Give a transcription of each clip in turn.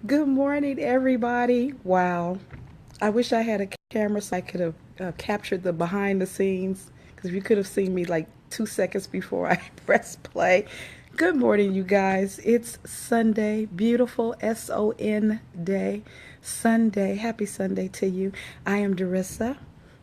Good morning, everybody. Wow. I wish I had a camera so I could have captured the behind the scenes because you could have seen me like 2 seconds before I pressed play. Good morning, you guys. It's Sunday, beautiful SON day. Sunday. Happy Sunday to you. I am Darissa,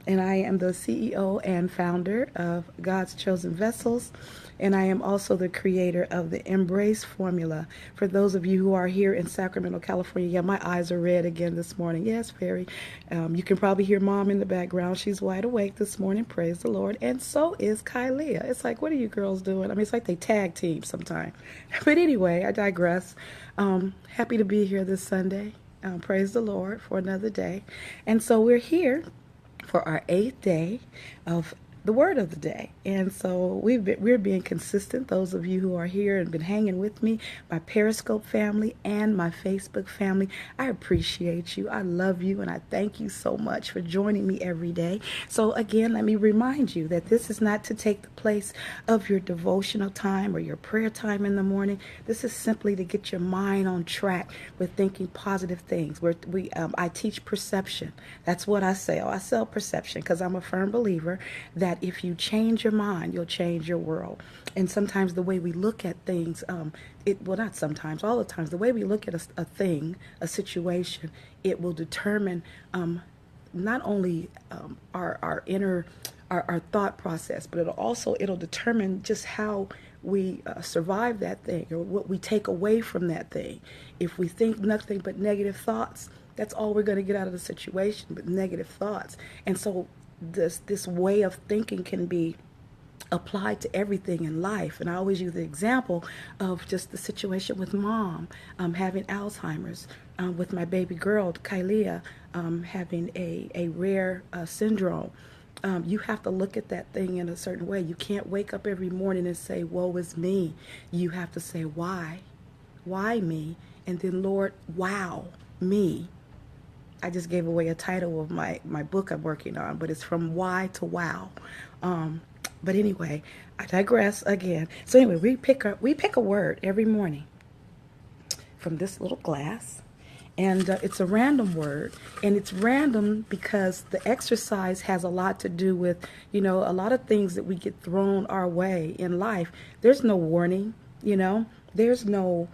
and I am the CEO and founder of God's Chosen Vessels. And I am also the creator of the Embrace formula. For those of you who are here in Sacramento, California, yeah, my eyes are red again this morning. Yes, very. You can probably hear Mom in the background. She's wide awake this morning. Praise the Lord. And so is Kylia. It's like, what are you girls doing? I mean, it's like they tag team sometime. But anyway, I digress. Happy to be here this Sunday. Praise the Lord for another day. And so we're here for our eighth day of the word of the day. And so we're being consistent. Those of you who are here and been hanging with me, my Periscope family and my Facebook family, I appreciate you. I love you, and I thank you so much for joining me every day. So again, let me remind you that this is not to take the place of your devotional time or your prayer time in the morning. This is simply to get your mind on track with thinking positive things. I teach perception. That's what I sell. I sell perception because I'm a firm believer that if you change your mind, you'll change your world. And sometimes the way we look at things, not sometimes, all the times, the way we look at a thing, a situation, it will determine not only our inner, our thought process, but it'll determine just how we survive that thing or what we take away from that thing. If we think nothing but negative thoughts, that's all we're going to get out of the situation, but negative thoughts. And so this way of thinking can be applied to everything in life. And I always use the example of just the situation with Mom having Alzheimer's, with my baby girl Kylia having a rare syndrome. You have to look at that thing in a certain way. You can't wake up every morning and say, woe is me. You have to say, why me? And then, Lord, wow me. I just gave away a title of my book I'm working on, but it's from why to wow. But anyway, I digress again. So anyway, we pick a word every morning from this little glass, and it's a random word, and it's random because the exercise has a lot to do with, a lot of things that we get thrown our way in life. There's no warning, there's no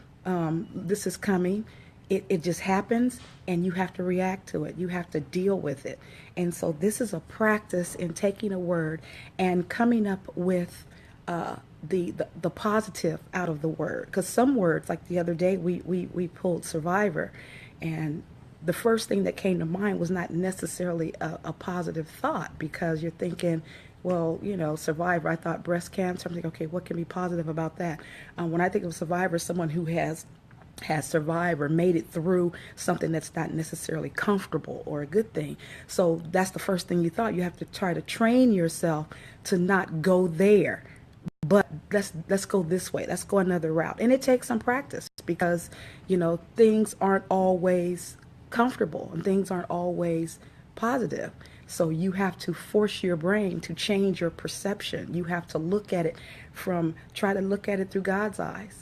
this is coming. It just happens, and you have to react to it. You have to deal with it. And so this is a practice in taking a word and coming up with the positive out of the word. Because some words, like the other day, we pulled survivor, and the first thing that came to mind was not necessarily a positive thought, because you're thinking, well, survivor, I thought breast cancer. I'm thinking, okay, what can be positive about that? When I think of survivor, someone who has survived or made it through something that's not necessarily comfortable or a good thing. So that's the first thing you thought. You have to try to train yourself to not go there, but let's go this way. Let's go another route. And it takes some practice because, things aren't always comfortable and things aren't always positive. So you have to force your brain to change your perception. You have to try to look at it through God's eyes.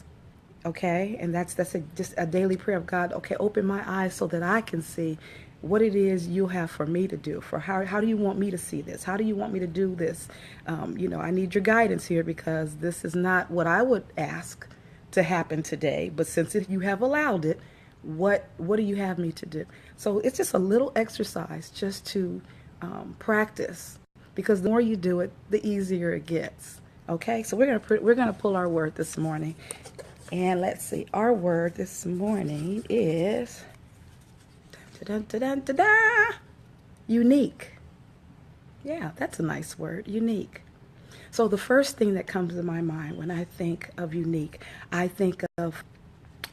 Okay, and that's just a daily prayer of God. Okay, open my eyes so that I can see what it is you have for me to do. For how do you want me to see this? How do you want me to do this? I need your guidance here, because this is not what I would ask to happen today. But since you have allowed it, what do you have me to do? So it's just a little exercise just to practice, because the more you do it, the easier it gets. Okay, so we're gonna pull our word this morning. And let's see, our word this morning is unique. Yeah, that's a nice word, unique. So the first thing that comes to my mind when I think of unique, I think of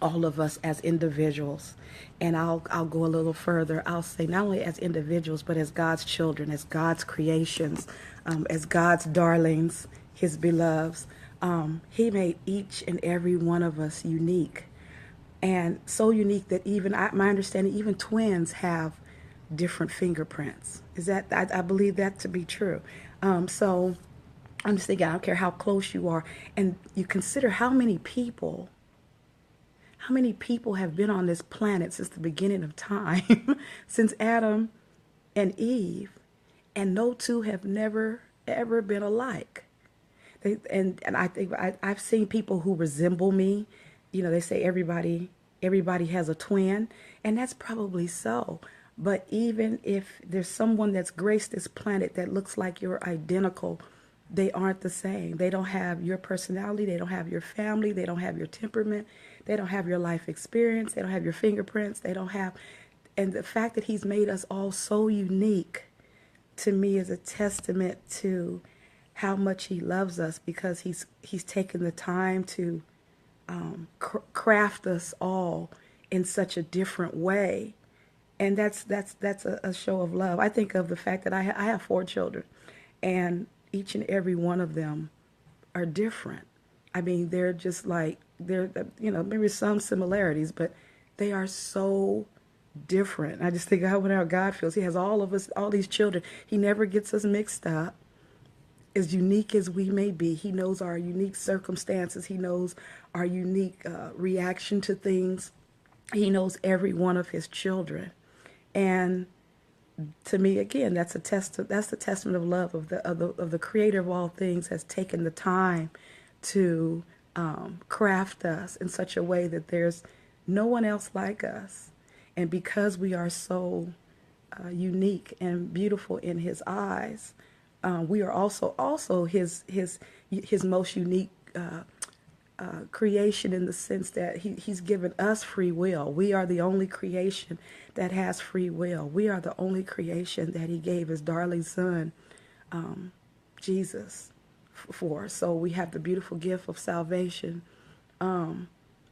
all of us as individuals. And I'll go a little further. I'll say not only as individuals, but as God's children, as God's creations, as God's darlings, his beloveds. He made each and every one of us unique, and so unique that my understanding, even twins have different fingerprints. I believe that to be true. So I'm just thinking, I don't care how close you are, and you consider how many people how many people have been on this planet since the beginning of time, since Adam and Eve, and no two have never ever been alike. And I think I've seen people who resemble me. You know, they say everybody has a twin, and that's probably so. But even if there's someone that's graced this planet that looks like you're identical, they aren't the same. They don't have your personality. They don't have your family. They don't have your temperament. They don't have your life experience. They don't have your fingerprints. They don't have, and the fact that he's made us all so unique to me is a testament to how much he loves us, because he's taken the time to craft us all in such a different way, and that's a show of love. I think of the fact that I have 4 children, and each and every one of them are different. I mean, they're just like maybe some similarities, but they are so different. I just think how God feels. He has all of us, all these children. He never gets us mixed up. As unique as we may be, he knows our unique circumstances. He knows our unique reaction to things. He knows every one of his children, and to me, again, that's the testament of love of the Creator of all things has taken the time to craft us in such a way that there's no one else like us, and because we are so unique and beautiful in His eyes. We are also his most unique creation, in the sense that he's given us free will. We are the only creation that has free will. We are the only creation that he gave his darling son, Jesus, for. So we have the beautiful gift of salvation.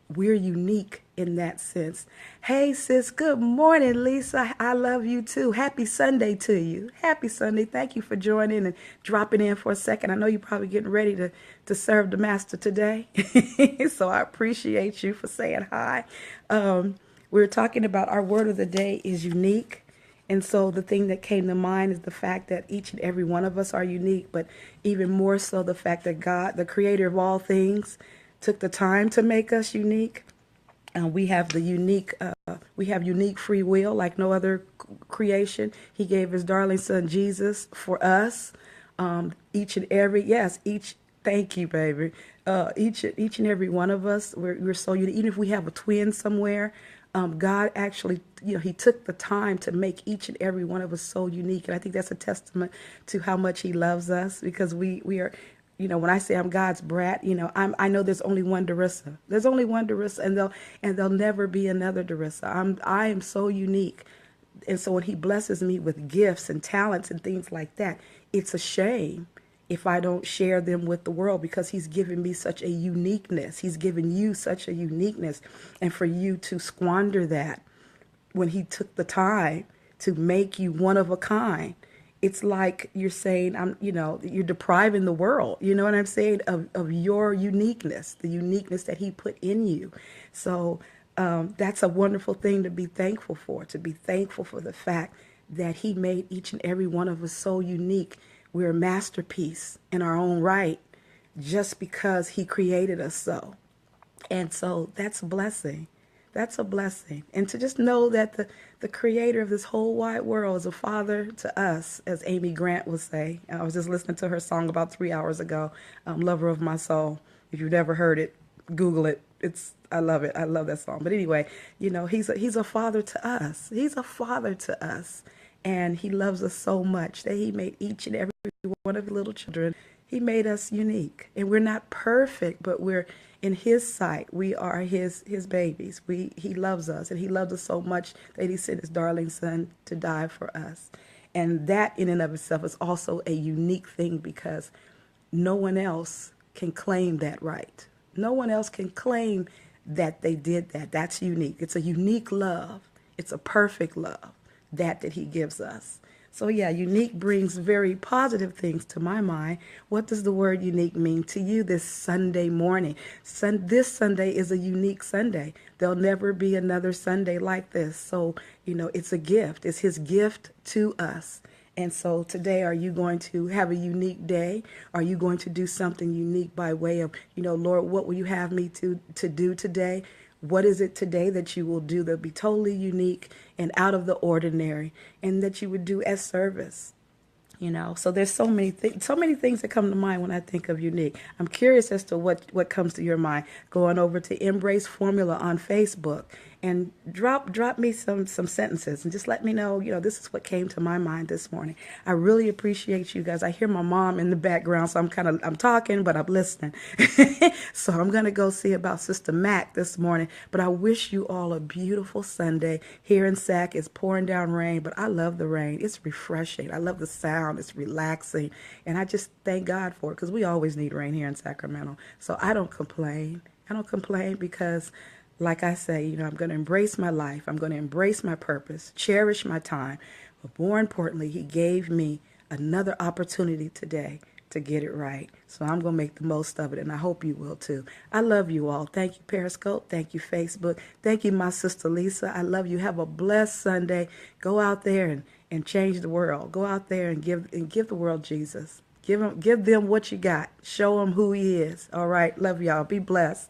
We're unique in that sense. Hey, sis, good morning, Lisa. I love you too. Happy Sunday to you. Happy Sunday. Thank you for joining and dropping in for a second. I know you're probably getting ready to serve the master today. So I appreciate you for saying hi. We're talking about our word of the day is unique. And so the thing that came to mind is the fact that each and every one of us are unique, but even more so the fact that God, the creator of all things, took the time to make us unique. We have unique free will like no other creation. He gave his darling son Jesus for us. Thank you, baby. Each and every one of us, we're so unique. Even if we have a twin somewhere, God actually, he took the time to make each and every one of us so unique. And I think that's a testament to how much he loves us, because we are, when I say I'm God's brat, I know there's only one Darissa. There's only one Darissa, and there'll never be another Darissa. I am so unique. And so when he blesses me with gifts and talents and things like that, it's a shame if I don't share them with the world, because he's given me such a uniqueness. He's given you such a uniqueness. And for you to squander that when he took the time to make you one of a kind, it's like you're saying, you're depriving the world, you know what I'm saying, of your uniqueness, the uniqueness that he put in you. So that's a wonderful thing to be thankful for the fact that he made each and every one of us so unique. We're a masterpiece in our own right, just because he created us so. And so that's a blessing. That's a blessing. And to just know that the creator of this whole wide world is a father to us, as Amy Grant would say. I was just listening to her song about 3 hours ago, Lover of My Soul. If you've never heard it, Google it. I love it. I love that song. But anyway, he's a father to us. He's a father to us. And he loves us so much that he made each and every one of the little children. He made us unique. And we're not perfect, but we're in his sight. We are his babies. He loves us, and he loves us so much that he sent his darling son to die for us. And that in and of itself is also a unique thing, because no one else can claim that right. No one else can claim that they did that. That's unique. It's a unique love. It's a perfect love that he gives us. So yeah, unique brings very positive things to my mind. What does the word unique mean to you this Sunday morning? This Sunday is a unique Sunday. There'll never be another Sunday like this. So, it's a gift. It's his gift to us. And so today, are you going to have a unique day? Are you going to do something unique by way of, Lord, what will you have me to do today? What is it today that you will do that'll be totally unique and out of the ordinary, and that you would do as service? So there's so many things that come to mind when I think of unique. I'm curious as to what comes to your mind. Going over to Embrace Formula on Facebook and drop me some sentences and just let me know, this is what came to my mind this morning. I really appreciate you guys. I hear my mom in the background, so I'm talking, but I'm listening. So I'm going to go see about Sister Mac this morning, but I wish you all a beautiful Sunday. Here in Sac, it's pouring down rain, but I love the rain. It's refreshing. I love the sound. It's relaxing, and I just thank God for it, because we always need rain here in Sacramento. So I don't complain. I don't complain because, like I say, I'm going to embrace my life. I'm going to embrace my purpose, cherish my time. But more importantly, He gave me another opportunity today to get it right. So I'm going to make the most of it, and I hope you will too. I love you all. Thank you, Periscope. Thank you, Facebook. Thank you, my sister Lisa. I love you. Have a blessed Sunday. Go out there and change the world. Go out there and give the world Jesus. Give them what you got. Show them who He is. All right. Love y'all. Be blessed.